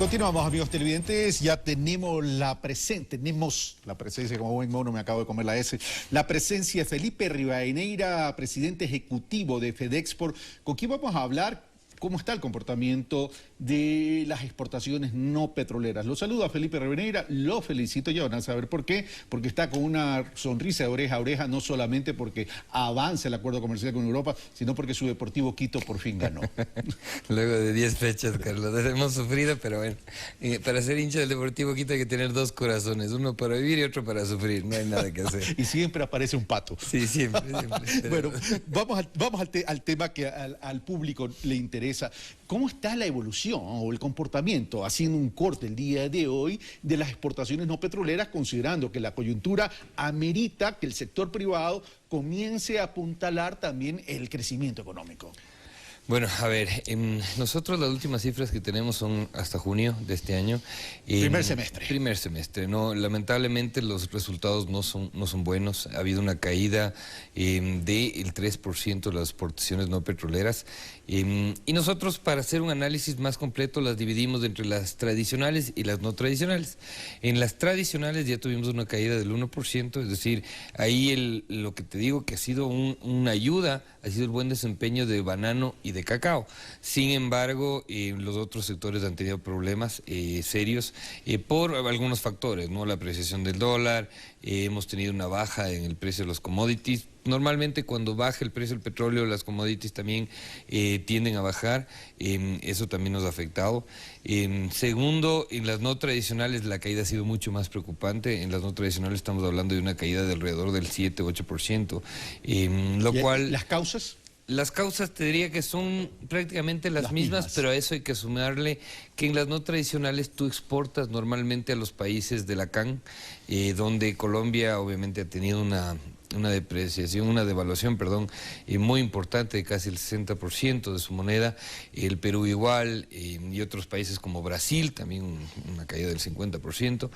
Continuamos, amigos televidentes, ya tenemos la presencia, como buen mono me acabo de comer la S, la presencia de Felipe Rivadeneira, presidente ejecutivo de FedExport, con quien vamos a hablar cómo está el comportamiento de las exportaciones no petroleras. Lo saludo a Felipe Rivadeneira, lo felicito, ya van a saber por qué, porque está con una sonrisa de oreja a oreja, no solamente porque avanza el acuerdo comercial con Europa, sino porque su Deportivo Quito por fin ganó. Luego de 10 fechas, Carlos, hemos sufrido, pero bueno, para ser hincha del Deportivo Quito hay que tener dos corazones, uno para vivir y otro para sufrir, no hay nada que hacer. Y siempre aparece un pato. Sí, siempre. Bueno, vamos al tema que al público le interesa. ¿Cómo está la evolución o el comportamiento, haciendo un corte el día de hoy, de las exportaciones no petroleras, considerando que la coyuntura amerita que el sector privado comience a apuntalar también el crecimiento económico? Bueno, a ver, nosotros las últimas cifras que tenemos son hasta junio de este año. Primer semestre. Primer semestre, no, lamentablemente los resultados no son buenos. Ha habido una caída del 3% de las exportaciones no petroleras. Y nosotros, para hacer un análisis más completo, las dividimos entre las tradicionales y las no tradicionales. En las tradicionales ya tuvimos una caída del 1%, es decir, ahí lo que te digo que ha sido una ayuda, ha sido el buen desempeño de banano y de cacao. Sin embargo, los otros sectores han tenido problemas serios por algunos factores, ¿no? La apreciación del dólar, hemos tenido una baja en el precio de los commodities. Normalmente cuando baja el precio del petróleo, las commodities también tienden a bajar, eso también nos ha afectado. Segundo, en las no tradicionales la caída ha sido mucho más preocupante. En las no tradicionales estamos hablando de una caída de alrededor del 7-8%, lo cual... ¿Las causas? Las causas te diría que son prácticamente las mismas, pero a eso hay que sumarle que en las no tradicionales tú exportas normalmente a los países de la CAN, donde Colombia obviamente ha tenido una devaluación, muy importante, de casi el 60% de su moneda, el Perú igual, y otros países como Brasil, también una caída del 50%,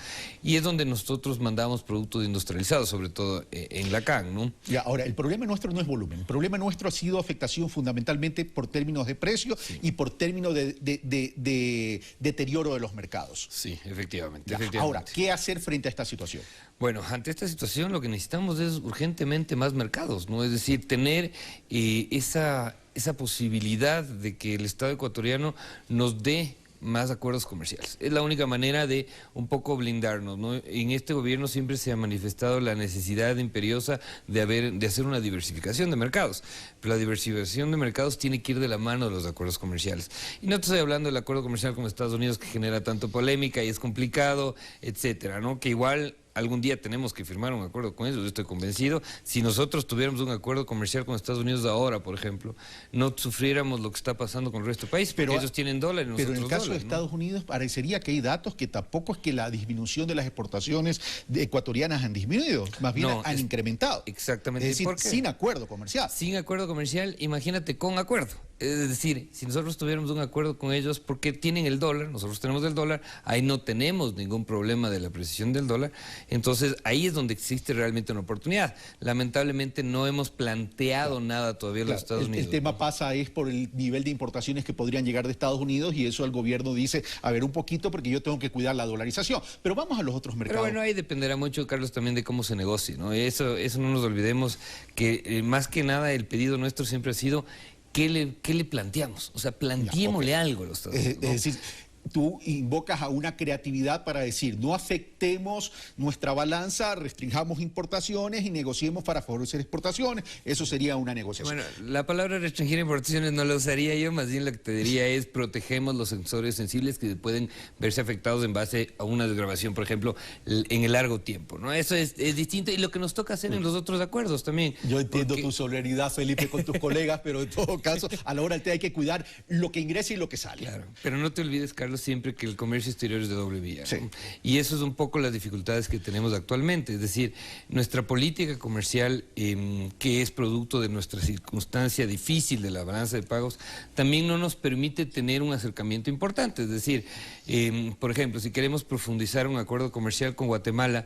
y es donde nosotros mandamos productos industrializados, sobre todo en la CAN, ¿no? Ya, ahora, el problema nuestro no es volumen, el problema nuestro ha sido afectación fundamentalmente por términos de precio, sí, y por términos de deterioro de los mercados. Sí, efectivamente. Ahora, ¿qué hacer frente a esta situación? Bueno, ante esta situación lo que necesitamos es urgentemente más mercados, ¿no? Es decir, tener esa posibilidad de que el Estado ecuatoriano nos dé más acuerdos comerciales. Es la única manera de un poco blindarnos, ¿no? En este gobierno siempre se ha manifestado la necesidad imperiosa de hacer una diversificación de mercados, pero la diversificación de mercados tiene que ir de la mano de los acuerdos comerciales. Y no te estoy hablando del acuerdo comercial con Estados Unidos, que genera tanto polémica y es complicado, etcétera, ¿no? Que igual algún día tenemos que firmar un acuerdo con ellos, yo estoy convencido. Si nosotros tuviéramos un acuerdo comercial con Estados Unidos ahora, por ejemplo, no sufriéramos lo que está pasando con el resto del país, porque ellos tienen dólares y nosotros dólares. Pero en el caso dólares, de Estados Unidos parecería que hay datos que tampoco es que la disminución de las exportaciones ecuatorianas han disminuido, más bien han incrementado. Exactamente. Es decir, sin acuerdo comercial. Sin acuerdo comercial, imagínate con acuerdo. Es decir, si nosotros tuviéramos un acuerdo con ellos, porque tienen el dólar, nosotros tenemos el dólar, ahí no tenemos ningún problema de la apreciación del dólar, entonces ahí es donde existe realmente una oportunidad. Lamentablemente no hemos planteado nada todavía en los Estados Unidos. El tema pasa es por el nivel de importaciones que podrían llegar de Estados Unidos, y eso el gobierno dice, a ver, un poquito, porque yo tengo que cuidar la dolarización. Pero vamos a los otros mercados. Pero bueno, ahí dependerá mucho, Carlos, también de cómo se negocie, ¿no? Eso no nos olvidemos, que más que nada el pedido nuestro siempre ha sido: ¿qué le planteamos? O sea, planteémosle algo a los Estados Unidos, ¿no? Es decir, tú invocas a una creatividad para decir, no afectemos nuestra balanza, restringamos importaciones y negociemos para favorecer exportaciones. Eso sería una negociación. Bueno, la palabra restringir importaciones no la usaría yo, más bien lo que te diría es: protegemos los sectores sensibles que pueden verse afectados en base a una desgravación, por ejemplo, en el largo tiempo, ¿no? Eso es distinto, y lo que nos toca hacer en los otros acuerdos también. Yo entiendo tu solidaridad, Felipe, con tus colegas, pero en todo caso, a la hora del té hay que cuidar lo que ingresa y lo que sale. Claro, pero no te olvides, Carlos, siempre que el comercio exterior es de doble vía, sí, ¿no? Y eso es un poco las dificultades que tenemos actualmente. Es decir, nuestra política comercial, que es producto de nuestra circunstancia difícil de la balanza de pagos, también no nos permite tener un acercamiento importante. Es decir, por ejemplo, si queremos profundizar un acuerdo comercial con Guatemala,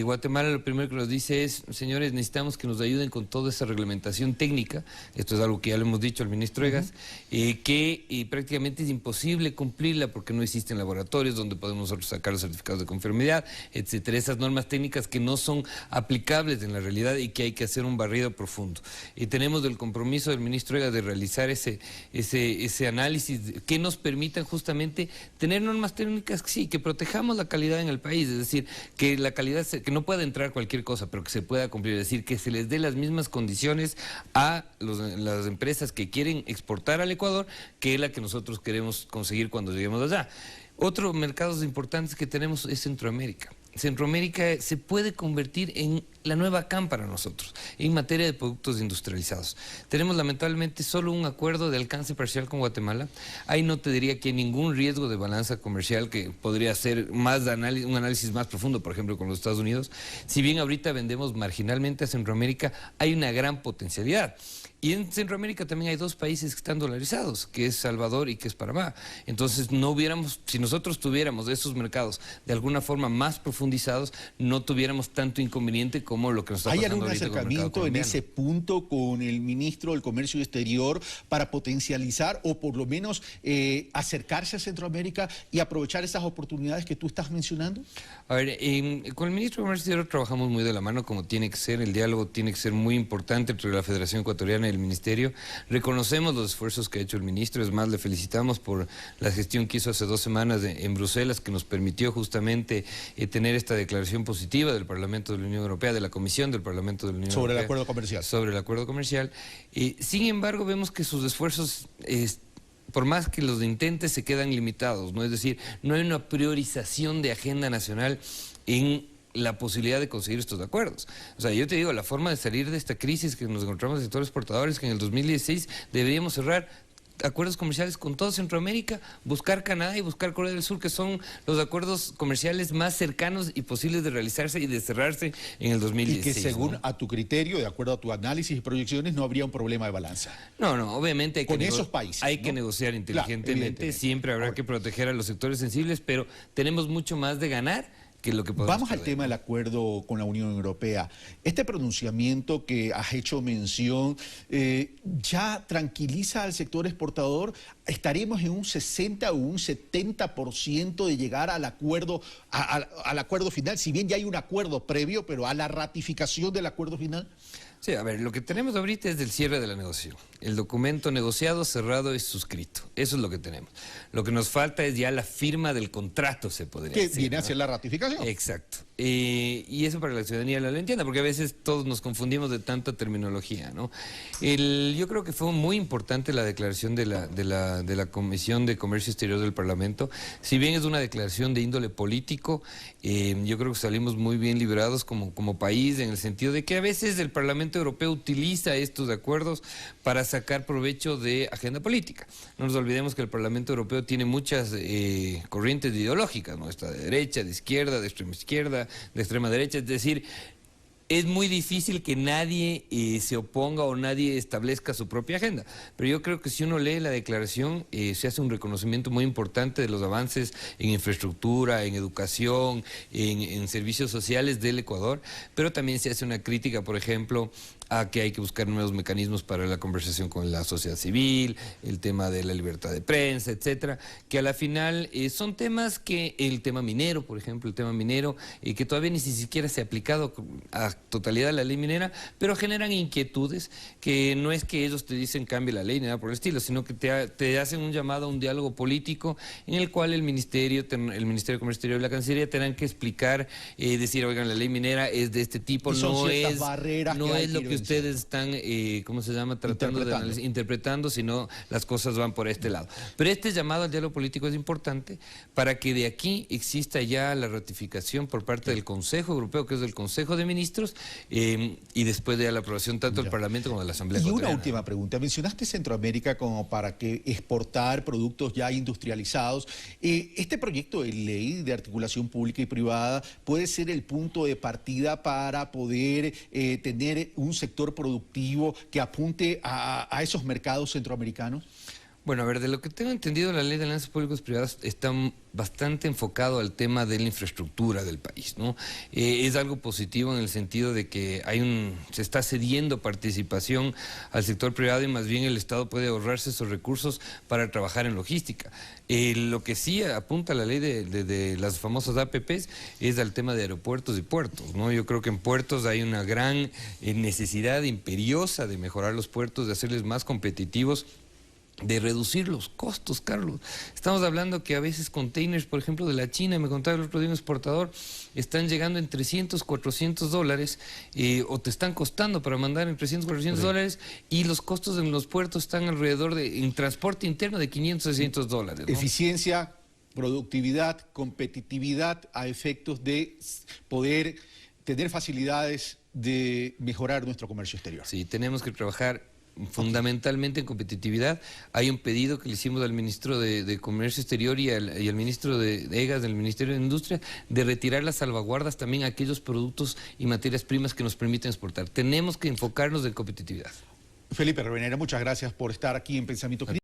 Guatemala lo primero que nos dice es: señores, necesitamos que nos ayuden con toda esa reglamentación técnica. Esto es algo que ya le hemos dicho al ministro Egas, que prácticamente es imposible cumplirla porque no existen laboratorios donde podemos nosotros sacar los certificados de conformidad, etcétera. Esas normas técnicas que no son aplicables en la realidad y que hay que hacer un barrido profundo. Y tenemos el compromiso del ministro Egas de realizar ese análisis que nos permitan justamente tener normas técnicas que protejamos la calidad en el país, es decir, que la calidad, que no pueda entrar cualquier cosa, pero que se pueda cumplir, es decir, que se les dé las mismas condiciones a las empresas que quieren exportar al Ecuador, que es la que nosotros queremos conseguir cuando lleguemos allá. Otro mercado importante que tenemos es Centroamérica. Centroamérica se puede convertir en la nueva CAM para nosotros, en materia de productos industrializados. Tenemos lamentablemente solo un acuerdo de alcance parcial con Guatemala. Ahí no te diría que hay ningún riesgo de balanza comercial, que podría ser un análisis más profundo, por ejemplo, con los Estados Unidos. Si bien ahorita vendemos marginalmente a Centroamérica, hay una gran potencialidad. Y en Centroamérica también hay dos países que están dolarizados, que es Salvador y que es Panamá. Entonces, si nosotros tuviéramos esos mercados de alguna forma más profundizados, no tuviéramos tanto inconveniente como lo que nos está pasando ahorita. ¿Hay algún acercamiento en ese punto con el ministro del Comercio Exterior para potencializar o por lo menos acercarse a Centroamérica y aprovechar esas oportunidades que tú estás mencionando? A ver, con el ministro del Comercio Exterior trabajamos muy de la mano, como tiene que ser. El diálogo tiene que ser muy importante entre la Federación Ecuatoriana y el Ministerio. Reconocemos los esfuerzos que ha hecho el ministro, es más, le felicitamos por la gestión que hizo hace 2 semanas en Bruselas, que nos permitió justamente tener esta declaración positiva del Parlamento de la Unión Europea, de la Comisión del Parlamento de la Unión Europea. Sobre el acuerdo comercial. Sobre el acuerdo comercial. Sin embargo, vemos que sus esfuerzos, por más que los intente, se quedan limitados, ¿no? Es decir, no hay una priorización de agenda nacional en la posibilidad de conseguir estos acuerdos. O sea, yo te digo, la forma de salir de esta crisis que nos encontramos en el sector exportador es que en el 2016 deberíamos cerrar acuerdos comerciales con toda Centroamérica, buscar Canadá y buscar Corea del Sur, que son los acuerdos comerciales más cercanos y posibles de realizarse y de cerrarse en el 2016. Y que según a tu criterio, de acuerdo a tu análisis y proyecciones, no habría un problema de balanza. No, obviamente hay que, con esos países, hay que negociar inteligentemente, claro, siempre habrá que proteger a los sectores sensibles, pero tenemos mucho más de ganar. Vamos al tema del acuerdo con la Unión Europea. Este pronunciamiento que has hecho mención ya tranquiliza al sector exportador. ¿Estaremos en un 60 o un 70% de llegar al acuerdo, al acuerdo final? Si bien ya hay un acuerdo previo, pero a la ratificación del acuerdo final. Sí, a ver, lo que tenemos ahorita es el cierre de la negociación. El documento negociado, cerrado y suscrito. Eso es lo que tenemos. Lo que nos falta es ya la firma del contrato, se podría decir. Que viene a ser la ratificación. Exacto. Y eso para la ciudadanía lo entienda, porque a veces todos nos confundimos de tanta terminología, ¿no? Yo creo que fue muy importante la declaración de la Comisión de Comercio Exterior del Parlamento. Si bien es una declaración de índole político, yo creo que salimos muy bien librados como país, en el sentido de que a veces el Parlamento Europeo utiliza estos acuerdos para sacar provecho de agenda política. No nos olvidemos que el Parlamento Europeo tiene muchas corrientes ideológicas, ¿no? Está de derecha, de izquierda, de extrema derecha, es decir, es muy difícil que nadie se oponga o nadie establezca su propia agenda. Pero yo creo que si uno lee la declaración, se hace un reconocimiento muy importante de los avances en infraestructura, en educación, en servicios sociales del Ecuador, pero también se hace una crítica, por ejemplo, a que hay que buscar nuevos mecanismos para la conversación con la sociedad civil, el tema de la libertad de prensa, etcétera, que a la final son temas que, el tema minero, por ejemplo, el tema minero, que todavía ni siquiera se ha aplicado a totalidad la ley minera, pero generan inquietudes que no es que ellos te dicen cambie la ley ni nada por el estilo, sino que te hacen un llamado a un diálogo político en el cual el Ministerio de Comercio Exterior y la Cancillería tendrán que explicar, decir, oigan, la ley minera es de este tipo, no es lo que ustedes están, ¿cómo se llama?, tratando de analizar, interpretando, sino las cosas van por este lado. Pero este llamado al diálogo político es importante para que de aquí exista ya la ratificación por parte del Consejo Europeo, que es del Consejo de Ministros, y después de la aprobación tanto del Parlamento como de la Asamblea Ecuatoriana. Y una última pregunta. Mencionaste Centroamérica como para que exportar productos ya industrializados. Este proyecto de ley de articulación pública y privada puede ser el punto de partida para poder tener un sector productivo que apunte a esos mercados centroamericanos. Bueno, a ver, de lo que tengo entendido, la ley de alianzas públicos-privadas está bastante enfocado al tema de la infraestructura del país, ¿no? Es algo positivo en el sentido de que se está cediendo participación al sector privado y más bien el Estado puede ahorrarse esos recursos para trabajar en logística. Lo que sí apunta la ley de las famosas APPs es al tema de aeropuertos y puertos, ¿no? Yo creo que en puertos hay una gran necesidad imperiosa de mejorar los puertos, de hacerles más competitivos, de reducir los costos, Carlos. Estamos hablando que a veces containers, por ejemplo, de la China, me contaba el otro día un exportador, están llegando en 300, 400 dólares, o te están costando para mandar en 300, 400 dólares, y los costos en los puertos están alrededor en transporte interno de 500, 600 dólares, ¿no? Eficiencia, productividad, competitividad a efectos de poder tener facilidades de mejorar nuestro comercio exterior. Sí, tenemos que trabajar fundamentalmente en competitividad. Hay un pedido que le hicimos al ministro de Comercio Exterior y al ministro de EGAS, del Ministerio de Industria, de retirar las salvaguardas también a aquellos productos y materias primas que nos permiten exportar. Tenemos que enfocarnos en competitividad. Felipe Rivadeneira, muchas gracias por estar aquí en Pensamiento Crítico.